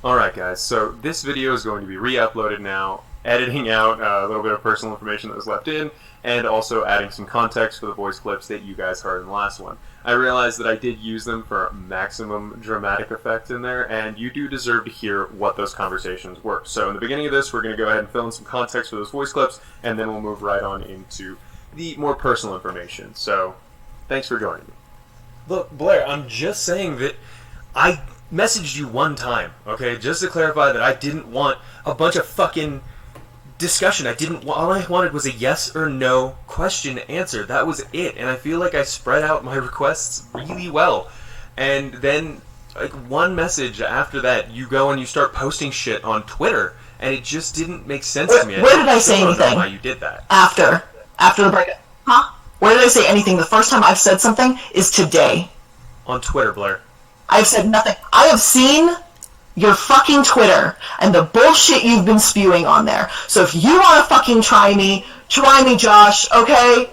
Alright guys, so this video is going to be re-uploaded now, editing out a little bit of personal information that was left in, and also adding some context for the voice clips that you guys heard in the last one. I realized that I did use them for maximum dramatic effect in there, and you do deserve to hear what those conversations were. So in the beginning of this, we're going to go ahead and fill in some context for those voice clips, and then we'll move right on into the more personal information. So, thanks for joining me. Look, Blair, I'm just saying that I messaged you one time, okay? Just to clarify that I didn't want a bunch of fucking discussion. All I wanted was a yes or no question answer. That was it. And I feel like I spread out my requests really well. And then, like, one message after that, you go and you start posting shit on Twitter, and it just didn't make sense to me. Where did I say anything? I don't know why you did that. After the breakup. Huh? Where did I say anything? The first time I've said something is today. On Twitter, Blair. I've said nothing. I have seen your fucking Twitter and the bullshit you've been spewing on there. So if you want to fucking try me, Josh, okay?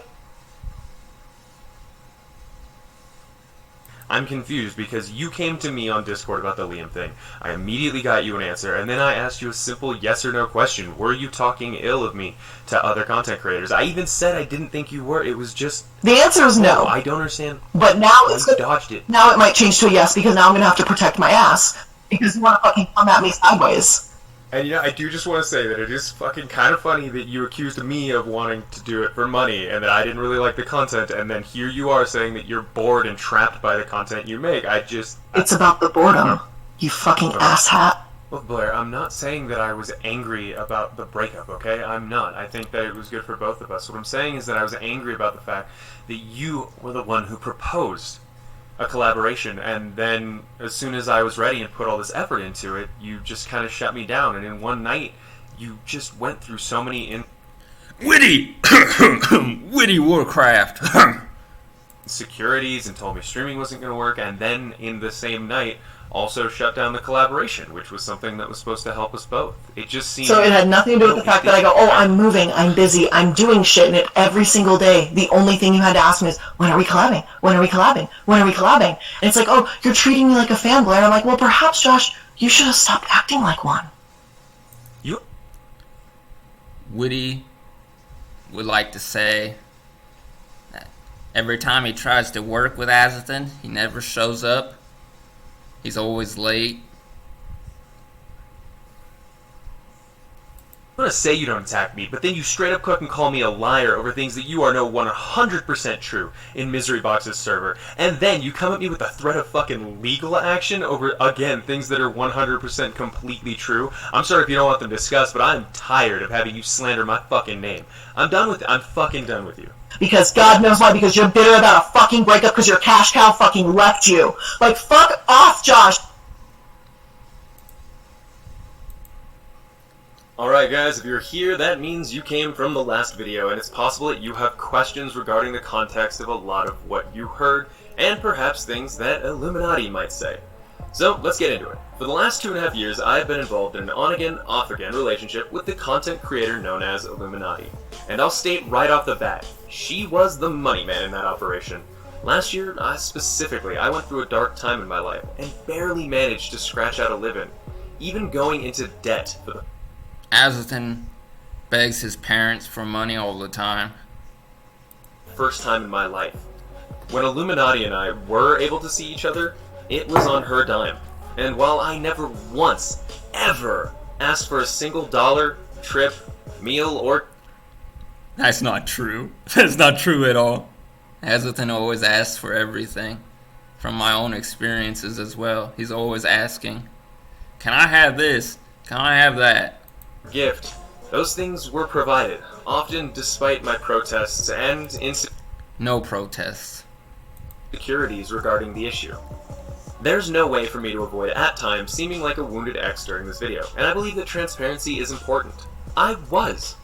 I'm confused because you came to me on Discord about the Liam thing. I immediately got you an answer, and then I asked you a simple yes or no question. Were you talking ill of me to other content creators? I even said I didn't think you were. It was just... The answer is no. I don't understand. But now you dodged it. Now it might change to a yes, because now I'm going to have to protect my ass. Because you want to fucking come at me sideways. And yeah, I do just want to say that it is fucking kind of funny that you accused me of wanting to do it for money, and that I didn't really like the content, and then here you are saying that you're bored and trapped by the content you make. It's about the boredom, you fucking asshat. Look, Blair, I'm not saying that I was angry about the breakup, okay? I'm not. I think that it was good for both of us. What I'm saying is that I was angry about the fact that you were the one who proposed a collaboration, and then as soon as I was ready and put all this effort into it, you just kind of shut me down, and in one night you just went through so many witty Warcraft insecurities and told me streaming wasn't going to work, and then in the same night also shut down the collaboration, which was something that was supposed to help us both. It just seemed... So it had nothing to do with the fact that I go, oh, I'm moving, I'm busy, I'm doing shit in it every single day. The only thing you had to ask me is, when are we collabing? When are we collabing? When are we collabing? And it's like, oh, you're treating me like a fan, Blair. I'm like, well, perhaps, Josh, you should have stopped acting like one. Woody would like to say that every time he tries to work with Azothan, he never shows up. He's always late. I'm gonna say you don't attack me, but then you straight up fucking call me a liar over things that you are no 100% true in Miserybox's server, and then you come at me with the threat of fucking legal action over, again, things that are 100% completely true. I'm sorry if you don't want them discussed, but I'm tired of having you slander my fucking name. I'm done with it. I'm fucking done with you. Because God knows why, because you're bitter about a fucking breakup because your cash cow fucking left you. Like, fuck off, Josh! Alright guys, if you're here, that means you came from the last video, and it's possible that you have questions regarding the context of a lot of what you heard, and perhaps things that Illuminati might say. So, let's get into it. For the last 2.5 years, I've been involved in an on-again, off-again relationship with the content creator known as Illuminati. And I'll state right off the bat, she was the money man in that operation. Last year, specifically, I went through a dark time in my life, and barely managed to scratch out a living, even going into debt for the Azothan begs his parents for money all the time. first time in my life. When Illuminati and I were able to see each other, it was on her dime. And while I never once, ever asked for a single dollar, trip, meal, or... That's not true. That's not true at all. Azothan always asks for everything. From my own experiences as well. He's always asking, can I have this? Can I have that? gift, those things were provided, often despite my protests and no protests. Insecurities regarding the issue. There's no way for me to avoid at times seeming like a wounded ex during this video, and I believe that transparency is important. I was.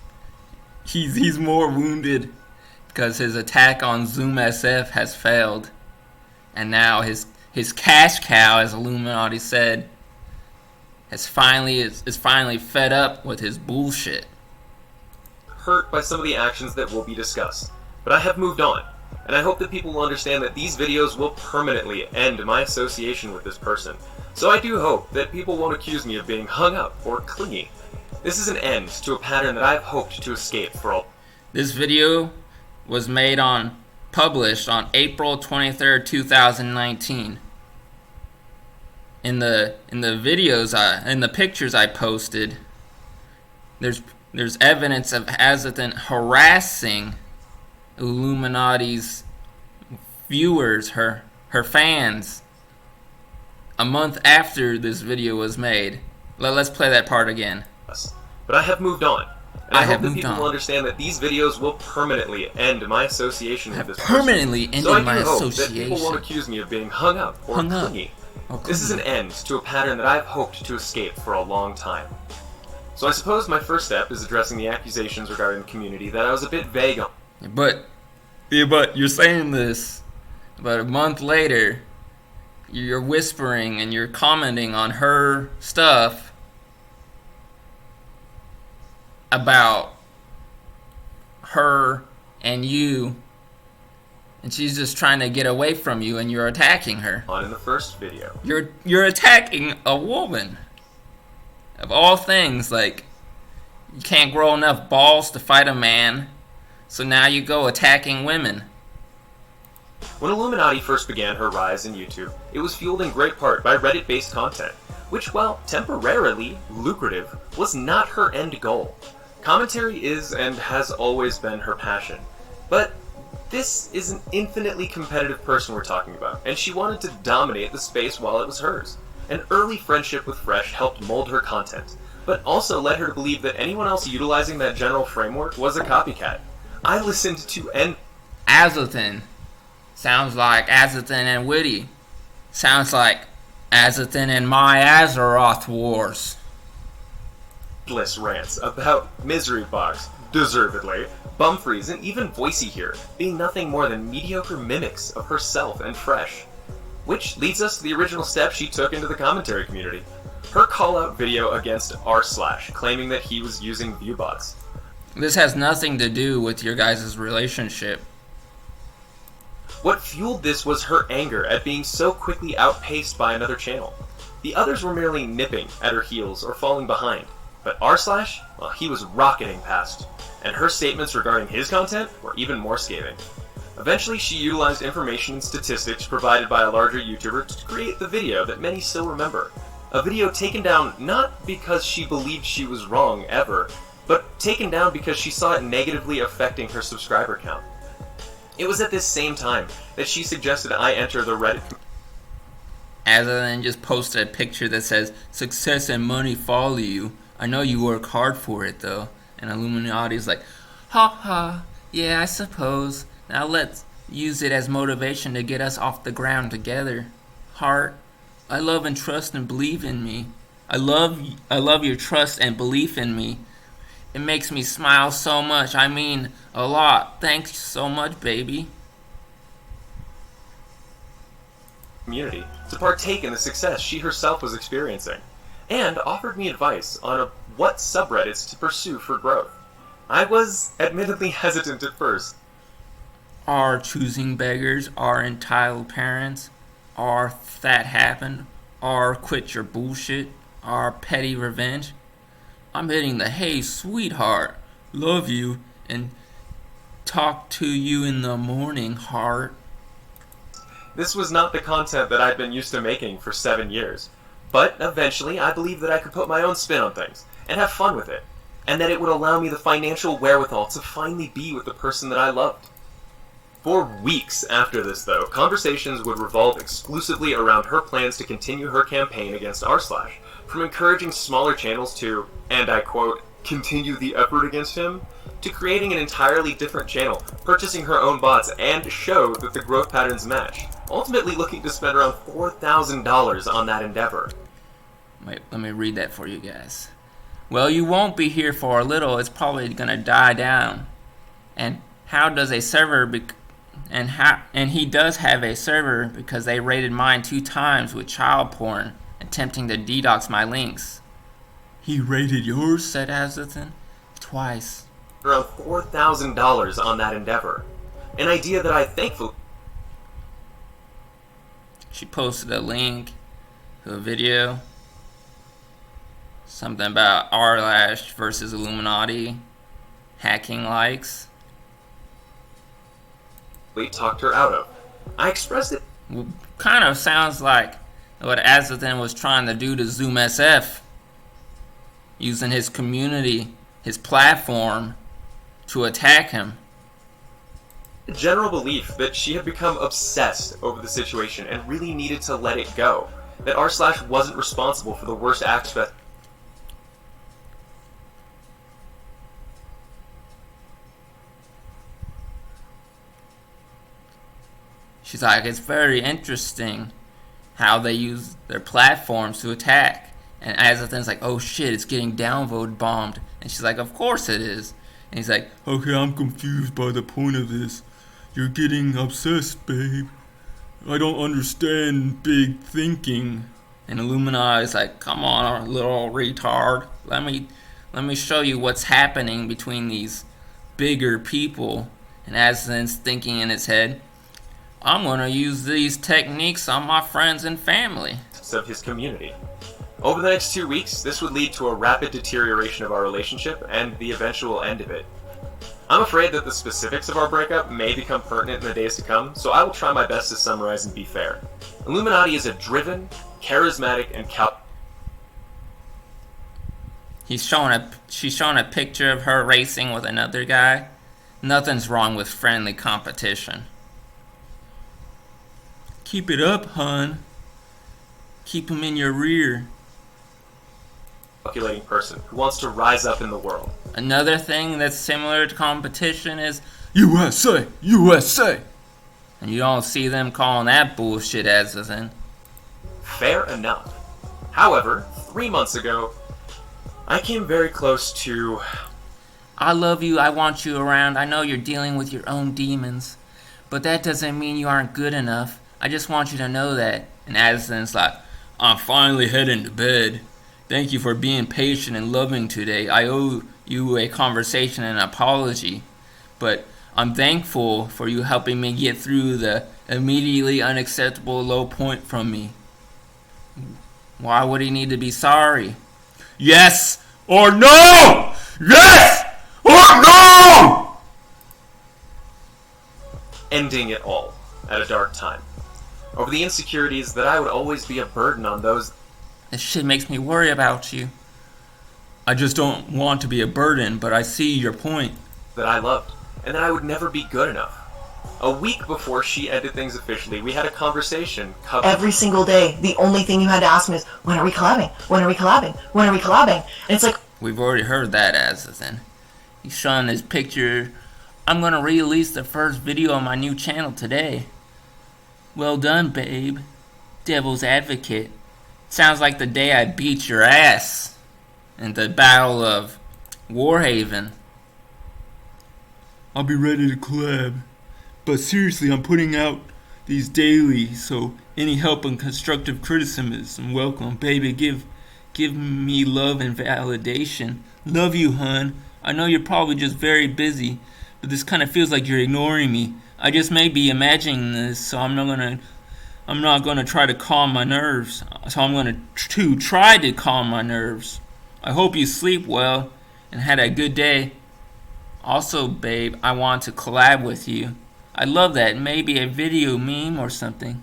He's more wounded because his attack on Zoom SF has failed, and now his cash cow, as Illuminati said, is finally fed up with his bullshit. Hurt by some of the actions that will be discussed, but I have moved on, and I hope that people will understand that these videos will permanently end my association with this person. So I do hope that people won't accuse me of being hung up or clingy. This is an end to a pattern that I've hoped to escape for all. This video was published on April 23rd, 2019. In the pictures I posted, there's evidence of Azothan harassing Illuminati's viewers, her fans, a month after this video was made. Let's play that part again. But I have moved on. And I hope that people will understand that these videos will permanently end my association with this permanently person. So I do hope that people won't accuse me of being hung up or clingy. This is an end to a pattern that I've hoped to escape for a long time. So I suppose my first step is addressing the accusations regarding the community that I was a bit vague on. But you're saying this, but a month later, you're whispering and you're commenting on her stuff about her and you, and she's just trying to get away from you, and you're attacking her. In the first video, you're attacking a woman. Of all things, like, you can't grow enough balls to fight a man, so now you go attacking women. When Illuminati first began her rise in YouTube, it was fueled in great part by Reddit-based content, which, while temporarily lucrative, was not her end goal. Commentary is and has always been her passion, but this is an infinitely competitive person we're talking about, and she wanted to dominate the space while it was hers. An early friendship with Fresh helped mold her content, but also led her to believe that anyone else utilizing that general framework was a copycat. I listened to Azothan. Sounds like Azothan and Witty. Sounds like Azothan and my Azeroth Wars. Rants about Misery Box, deservedly, Bumfries, and even Voicey here, being nothing more than mediocre mimics of herself and Fresh. Which leads us to the original step she took into the commentary community. Her call-out video against r/, claiming that he was using viewbots. This has nothing to do with your guys' relationship. What fueled this was her anger at being so quickly outpaced by another channel. The others were merely nipping at her heels or falling behind. But r/, well, he was rocketing past, and her statements regarding his content were even more scathing. Eventually, she utilized information and statistics provided by a larger YouTuber to create the video that many still remember. A video taken down not because she believed she was wrong ever, but taken down because she saw it negatively affecting her subscriber count. It was at this same time that she suggested I enter the Reddit. Azothan just posted a picture that says, "Success and money follow you. I know you work hard for it, though." And Illuminati's like, "Ha ha, yeah, I suppose. Now let's use it as motivation to get us off the ground together. Heart, I love and trust and believe in me. I love your trust and belief in me. It makes me smile so much. I mean, a lot. Thanks so much, baby." Community to partake in the success she herself was experiencing, and offered me advice on what subreddits to pursue for growth. I was admittedly hesitant at first. Are choosing beggars, are entitled parents, are that happened, are quit your bullshit, are petty revenge. I'm hitting the hey sweetheart, love you, and talk to you in the morning, heart. This was not the content that I'd been used to making for 7 years. But eventually, I believed that I could put my own spin on things, and have fun with it, and that it would allow me the financial wherewithal to finally be with the person that I loved. For weeks after this, though, conversations would revolve exclusively around her plans to continue her campaign against r/, from encouraging smaller channels to, and I quote, "continue the effort against him," to creating an entirely different channel, purchasing her own bots, and show that the growth patterns match, ultimately looking to spend around $4,000 on that endeavor. Wait, let me read that for you guys. Well, you won't be here for a little. It's probably gonna die down. And how does a server and he does have a server because they raided mine 2 times with child porn, attempting to DDoS my links. He raided yours, said Azothan. Twice. Around $4,000 on that endeavor. An idea that I thankfully... She posted a link to a video. Something about R-Lash versus Illuminati. Hacking likes. We talked her out of. I expressed it. Kind of sounds like what Azothan was trying to do to Zoom SF. Using his community, his platform, to attack him. General belief that she had become obsessed over the situation and really needed to let it go. That r/ wasn't responsible for the worst aspect. She's like, it's very interesting how they use their platforms to attack. And Azothan's like, oh shit, it's getting downvote bombed. And she's like, of course it is. And he's like, okay, I'm confused by the point of this. You're getting obsessed, babe. I don't understand big thinking. And Illuminati's like, come on, little retard. Let me show you what's happening between these bigger people. And Azothan's thinking in his head, I'm going to use these techniques on my friends and family. Of his community. Over the next 2 weeks, this would lead to a rapid deterioration of our relationship and the eventual end of it. I'm afraid that the specifics of our breakup may become pertinent in the days to come, so I will try my best to summarize and be fair. Illuminati is a driven, charismatic, and she's showing a picture of her racing with another guy. Nothing's wrong with friendly competition. Keep it up, hun. Keep him in your rear. calculating person who wants to rise up in the world. Another thing that's similar to competition is USA, USA. And you don't see them calling that bullshit Azothan. Fair enough. However, 3 months ago, I came very close to... I love you, I want you around, I know you're dealing with your own demons, but that doesn't mean you aren't good enough. I just want you to know that. And Azothan's like, I'm finally heading to bed. Thank you for being patient and loving today. I owe you a conversation and an apology, but I'm thankful for you helping me get through the immediately unacceptable low point from me. Why would he need to be sorry? Yes or no! Yes or no! ending it all at a dark time. Over the insecurities that I would always be a burden on those... This shit makes me worry about you. I just don't want to be a burden, but I see your point. ...that I loved, and that I would never be good enough. A week before she ended things officially, we had a conversation every single day. The only thing you had to ask me is, when are we collabing? When are we collabing? When are we collabing? And it's like... We've already heard that, Azothan. He's showing his picture. I'm gonna release the first video on my new channel today. Well done, babe. Devil's advocate. Sounds like the day I beat your ass in the Battle of Warhaven. I'll be ready to collab. But seriously, I'm putting out these daily, so any help and constructive criticism is welcome. Baby, give me love and validation. Love you, hun. I know you're probably just very busy, but this kind of feels like you're ignoring me. I just may be imagining this, so I'm not gonna try to calm my nerves. So I'm gonna try to calm my nerves. I hope you sleep well and had a good day. Also, babe, I want to collab with you. I love that. Maybe a video meme or something.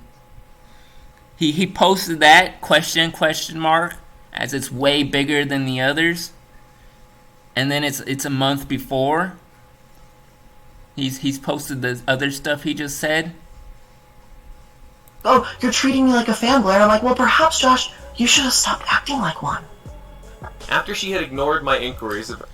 He posted that question mark as it's way bigger than the others. And then it's a month before. He's posted the other stuff he just said. Oh, you're treating me like a fanboy. And I'm like, well, perhaps, Josh, you should have stopped acting like one. After she had ignored my inquiries about...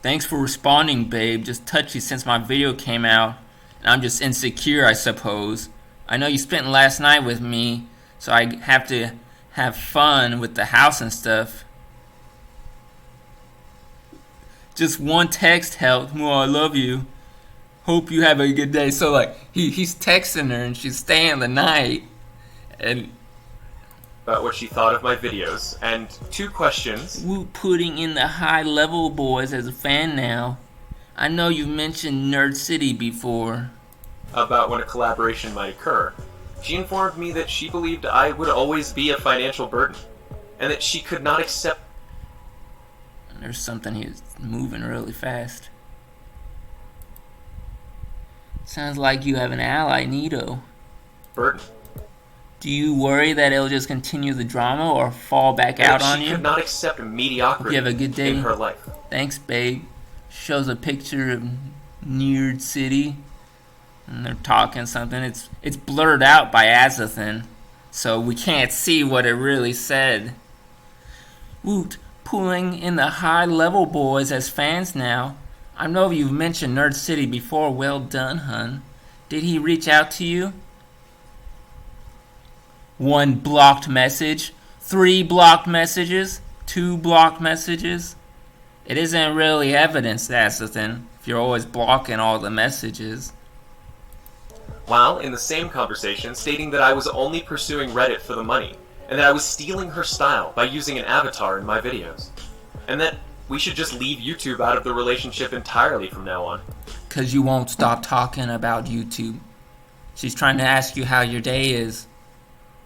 Thanks for responding, babe. Just touchy since my video came out. And I'm just insecure, I suppose. I know you spent last night with me, so I have to have fun with the house and stuff. Just one text helped. Well, I love you. Hope you have a good day. So, like, he's texting her and she's staying the night. And... about what she thought of my videos, and 2 questions. Woo, putting in the high level boys as a fan now. I know you've mentioned Nerd City before. About when a collaboration might occur. She informed me that she believed I would always be a financial burden, and that she could not accept... There's something he's moving really fast. Sounds like you have an ally, Nito. burden. Do you worry that it'll just continue the drama or fall back out on you? She could not accept mediocrity you have a good day. in her life. Thanks, babe. Shows a picture of Neared City, and they're talking something. It's blurred out by Azothan, so we can't see what it really said. Woot, pulling in the high-level boys as fans now. I know you've mentioned Nerd City before. Well done, hun. Did he reach out to you? 1 blocked message, 3 blocked messages, 2 blocked messages. It isn't really evidence, Azothan, if you're always blocking all the messages. While in the same conversation stating that I was only pursuing Reddit for the money, and that I was stealing her style by using an avatar in my videos, and that we should just leave YouTube out of the relationship entirely from now on. 'Cause you won't stop talking about YouTube. She's trying to ask you how your day is.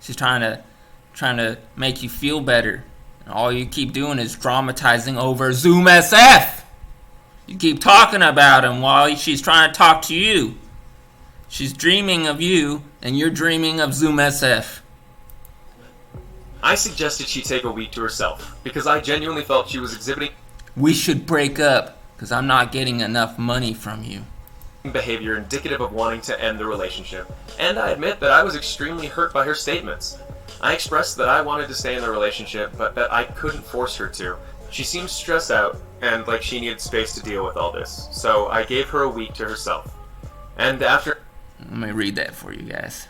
She's trying to make you feel better. And all you keep doing is dramatizing over Zoom SF. You keep talking about him while she's trying to talk to you. She's dreaming of you, and you're dreaming of Zoom SF. I suggested she take a week to herself, because I genuinely felt she was exhibiting We should break up, because I'm not getting enough money from you. behavior indicative of wanting to end the relationship, and I admit that I was extremely hurt by her statements. I expressed that I wanted to stay in the relationship, but that I couldn't force her to. She seemed stressed out, and like she needed space to deal with all this, so I gave her a week to herself. And after... Let me read that for you guys.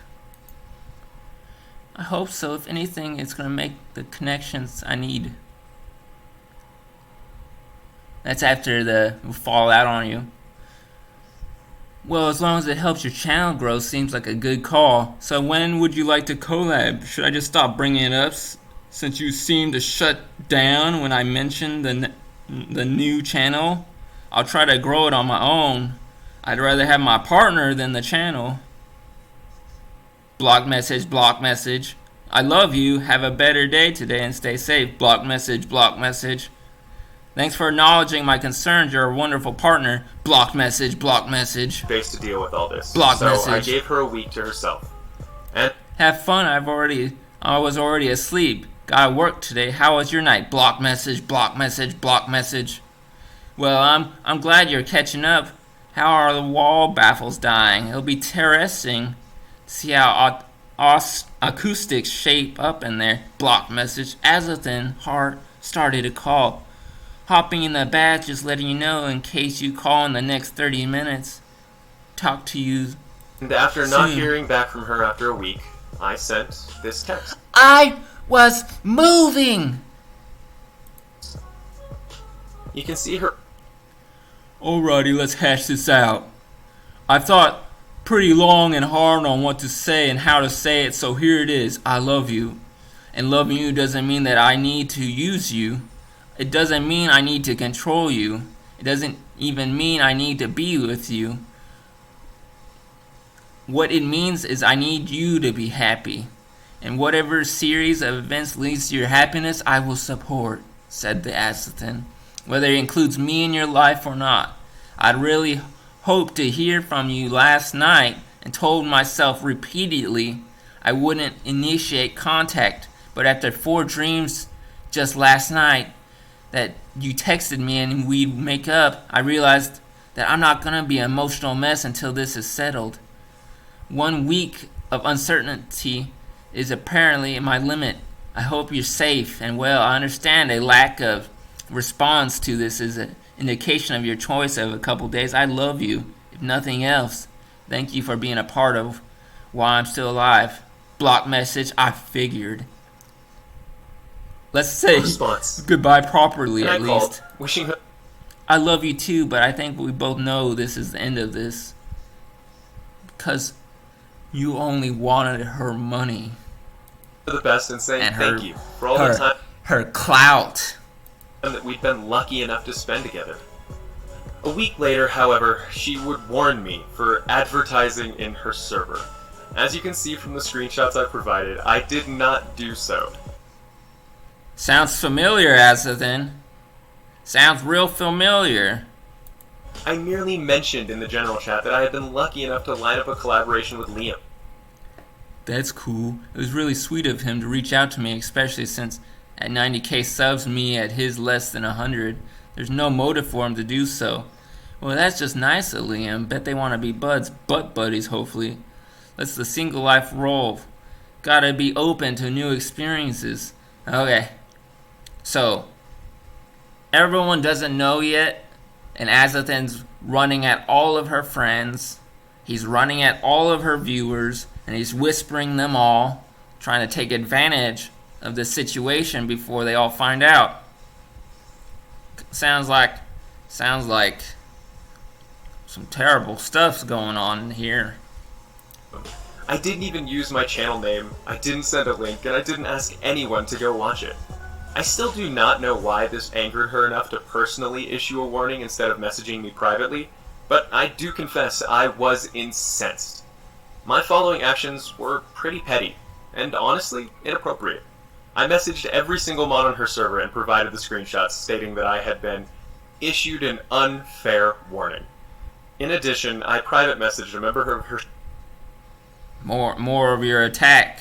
I hope so. If anything, it's going to make the connections I need. That's after the fallout on you. Well, as long as it helps your channel grow, seems like a good call. So when would you like to collab? Should I just stop bringing it up since you seem to shut down when I mentioned the new channel? I'll try to grow it on my own. I'd rather have my partner than the channel. Block message, block message. I love you. Have a better day today and stay safe. Block message, block message. Thanks for acknowledging my concerns. You're a wonderful partner. Block message, block message. Space to deal with all this. Block so message. I gave her a week to herself. And Have fun. I was already asleep. Gotta work today. How was your night? Block message, block message, block message. Well, I'm glad you're catching up. How are the wall baffles dying? It'll be interesting to see how acoustics shape up in there. Block message. Azothan heart started to call. Hopping in the bath, just letting you know in case you call in the next 30 minutes. Talk to you after not soon. hearing back from her after a week, I sent this text. I was moving. You can see her... Alrighty, let's hash this out. I thought pretty long and hard on what to say and how to say it, so here it is. I love you. And loving you doesn't mean that I need to use you. It doesn't mean I need to control you. It doesn't even mean I need to be with you. What it means is I need you to be happy. And whatever series of events leads to your happiness, I will support, said the Azothan. Whether it includes me in your life or not. I'd really hoped to hear from you last night and told myself repeatedly I wouldn't initiate contact. But after 4 dreams just last night, that you texted me and we'd make up, I realized that I'm not going to be an emotional mess until this is settled. 1 week of uncertainty is apparently my limit. I hope you're safe and well. I understand a lack of response to this is an indication of your choice of a couple days. I love you, if nothing else. Thank you for being a part of why I'm still alive. Block message, I figured. Let's say response. Goodbye properly, And at I called, least. wishing her I love you too, but I think we both know this is the end of this. Because you only wanted her money. the best and saying And thank you for all the time her clout. that we'd been lucky enough to spend together. A week later, however, she would warn me for advertising in her server. As you can see from the screenshots I provided, I did not do so. Sounds familiar, Azothan. Sounds real familiar. I merely mentioned in the general chat that I had been lucky enough to line up a collaboration with Liam. That's cool. It was really sweet of him to reach out to me, especially since at 90k subs, me at his less than 100, there's no motive for him to do so. Well, that's just nice of Liam. Bet they want to be butt buddies, hopefully. That's the single life role. Gotta be open to new experiences. Okay. So, everyone doesn't know yet, and Azothan's running at all of her friends. He's running at all of her viewers, and he's whispering them all, trying to take advantage of the situation before they all find out. Sounds like some terrible stuff's going on here. I didn't even use my channel name, I didn't send a link, and I didn't ask anyone to go watch it. I still do not know why this angered her enough to personally issue a warning instead of messaging me privately, but I do confess I was incensed. My following actions were pretty petty, and honestly, inappropriate. I messaged every single mod on her server and provided the screenshots stating that I had been issued an unfair warning. In addition, I private messaged a member of her More of your attack.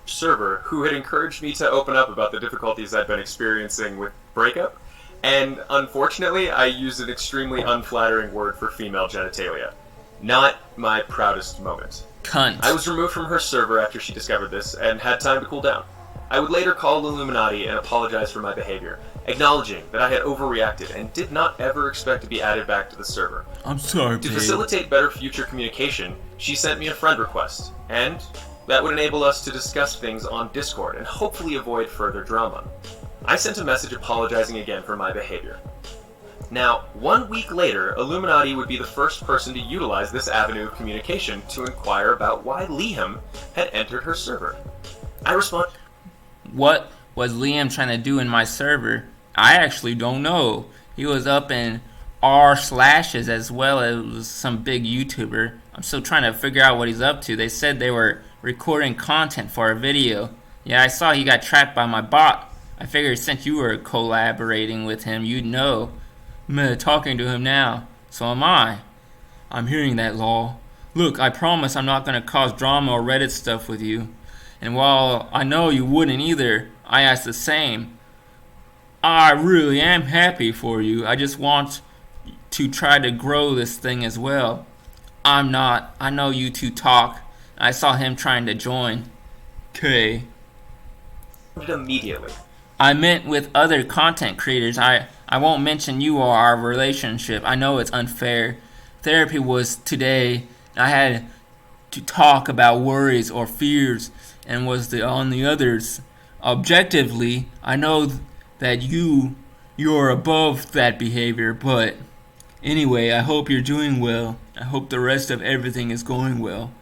server who had encouraged me to open up about the difficulties I'd been experiencing with breakup, and unfortunately I used an extremely unflattering word for female genitalia. Not my proudest moment. Cunt. I was removed from her server after she discovered this and had time to cool down. I would later call Illuminati and apologize for my behavior, acknowledging that I had overreacted and did not ever expect to be added back to the server. I'm sorry, To babe. facilitate better future communication, she sent me a friend request, and that would enable us to discuss things on Discord and hopefully avoid further drama. I sent a message apologizing again for my behavior. Now, 1 week later, Illuminati would be the first person to utilize this avenue of communication to inquire about why Liam had entered her server. I responded. What was Liam trying to do in my server? I actually don't know. He was up in r/slashes as well as some big YouTuber. I'm still trying to figure out what he's up to. They said they were recording content for a video. Yeah, I saw he got trapped by my bot. I figured since you were collaborating with him, you'd know. I'm talking to him now. So am I. I'm hearing that, Law. Look, I promise I'm not going to cause drama or Reddit stuff with you. And while I know you wouldn't either, I ask the same. I really am happy for you. I just want to try to grow this thing as well. I'm not. I know you two talk. I saw him trying to join. Okay. Immediately. I meant with other content creators. I won't mention you or our relationship. I know it's unfair. Therapy was today. I had to talk about worries or fears and was on the others. Objectively, I know that you're above that behavior, but anyway, I hope you're doing well. I hope the rest of everything is going well.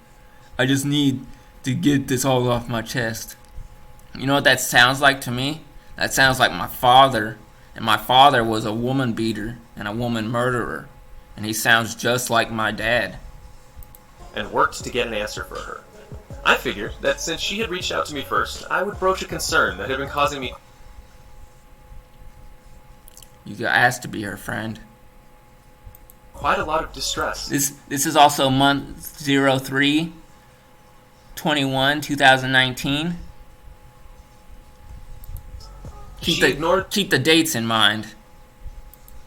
I just need to get this all off my chest. You know what that sounds like to me? That sounds like my father. And my father was a woman beater and a woman murderer. And he sounds just like my dad. And worked to get an answer for her. I figured that since she had reached out to me first, I would broach a concern that had been causing me You got asked to be her friend. quite a lot of distress. This is also month 03 21 2019. She ignored Keep the dates in mind.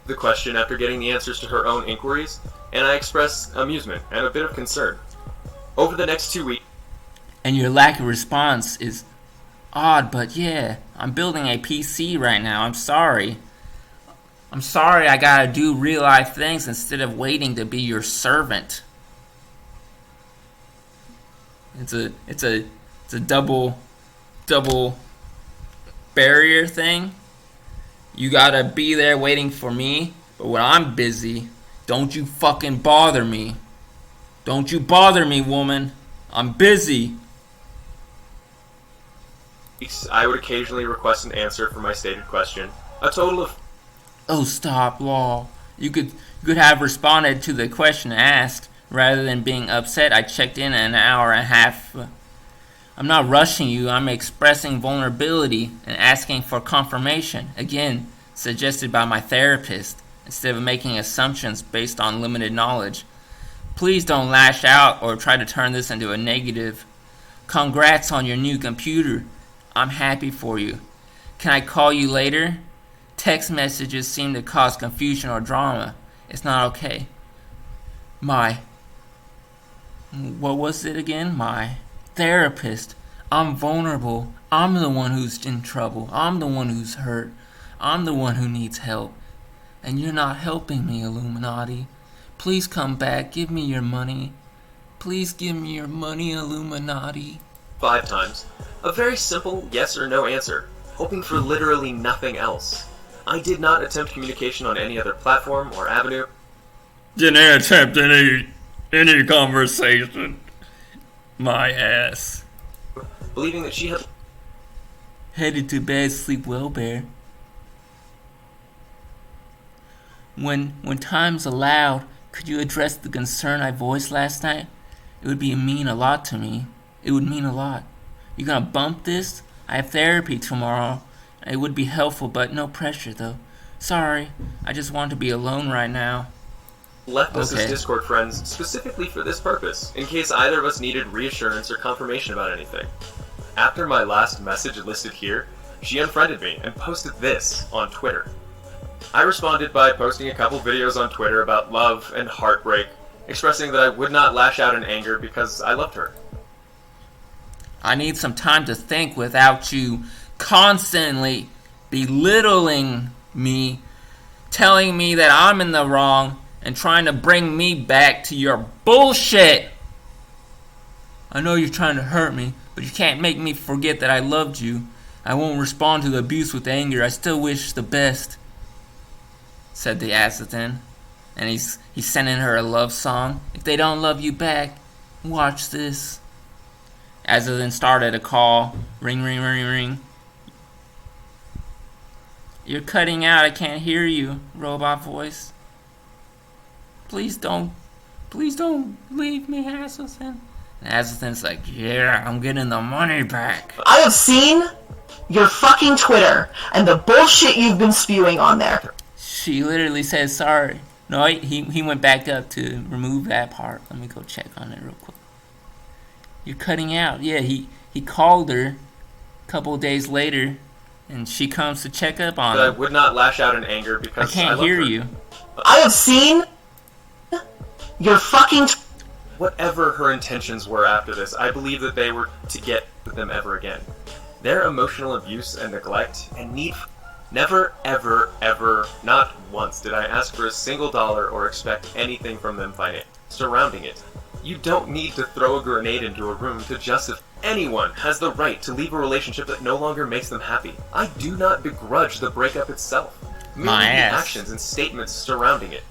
the question after getting the answers to her own inquiries, and I expressed amusement and a bit of concern. Over the next 2 weeks, And your lack of response is odd, but yeah, I'm building a PC right now. I'm sorry. I'm sorry I gotta do real life things instead of waiting to be your servant. It's a double barrier thing. You gotta be there waiting for me, but when I'm busy, don't you fucking bother me. Don't you bother me, woman. I'm busy. I would occasionally request an answer for my stated question. A total of Oh, stop, Law. You could have responded to the question asked Rather than being upset, I checked in an hour and a half. I'm not rushing you, I'm expressing vulnerability and asking for confirmation. Again, suggested by my therapist, instead of making assumptions based on limited knowledge. Please don't lash out or try to turn this into a negative. Congrats on your new computer. I'm happy for you. Can I call you later? Text messages seem to cause confusion or drama. It's not okay. What was it again? My therapist. I'm vulnerable. I'm the one who's in trouble. I'm the one who's hurt. I'm the one who needs help. And you're not helping me, Illuminati. Please come back. Give me your money. Please give me your money, Illuminati. 5 times. A very simple yes or no answer, hoping for literally nothing else. I did not attempt communication on any other platform or avenue. Didn't attempt any conversation. My ass. Believing that she had Headed to bed, sleep well, Bear. When time's allowed, could you address the concern I voiced last night? It would mean a lot to me. It would mean a lot. You gonna bump this? I have therapy tomorrow. It would be helpful, but no pressure, though. Sorry, I just want to be alone right now. left us as Discord friends specifically for this purpose, in case either of us needed reassurance or confirmation about anything. After my last message listed here, she unfriended me and posted this on Twitter. I responded by posting a couple videos on Twitter about love and heartbreak, expressing that I would not lash out in anger because I loved her. I need some time to think without you constantly belittling me, telling me that I'm in the wrong, and trying to bring me back to your bullshit. I know you're trying to hurt me, but you can't make me forget that I loved you. I won't respond to the abuse with anger. I still wish the best, said the Azothan. And he's sending her a love song. If they don't love you back, watch this. Azothan started a call. Ring, ring, ring, ring. You're cutting out. I can't hear you, robot voice. Please don't leave me, Azothan. And Azothan's like, yeah, I'm getting the money back. I have seen your fucking Twitter and the bullshit you've been spewing on there. She literally said sorry. No, he went back up to remove that part. Let me go check on it real quick. You're cutting out. Yeah, he called her a couple of days later, and she comes to check up on But him. I would not lash out in anger because I can't hear you. I have seen your fucking... Whatever her intentions were after this, I believe that they were to get with them ever again. Their emotional abuse and neglect and need... Never, ever, ever, not once did I ask for a single dollar or expect anything from them surrounding it. You don't need to throw a grenade into a room to justify. Anyone has the right to leave a relationship that no longer makes them happy. I do not begrudge the breakup itself. Merely the actions and statements surrounding it.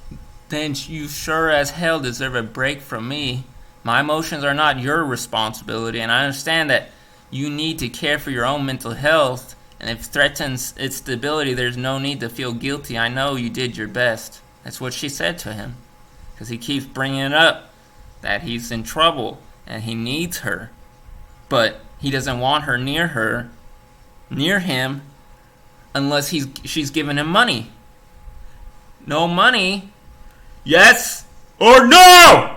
Then you sure as hell deserve a break from me. My emotions are not your responsibility, and I understand that you need to care for your own mental health, and if it threatens its stability, there's no need to feel guilty. I know you did your best. That's what she said to him, because he keeps bringing up that he's in trouble and he needs her, but he doesn't want her near him, unless she's giving him money. No money. Yes or no?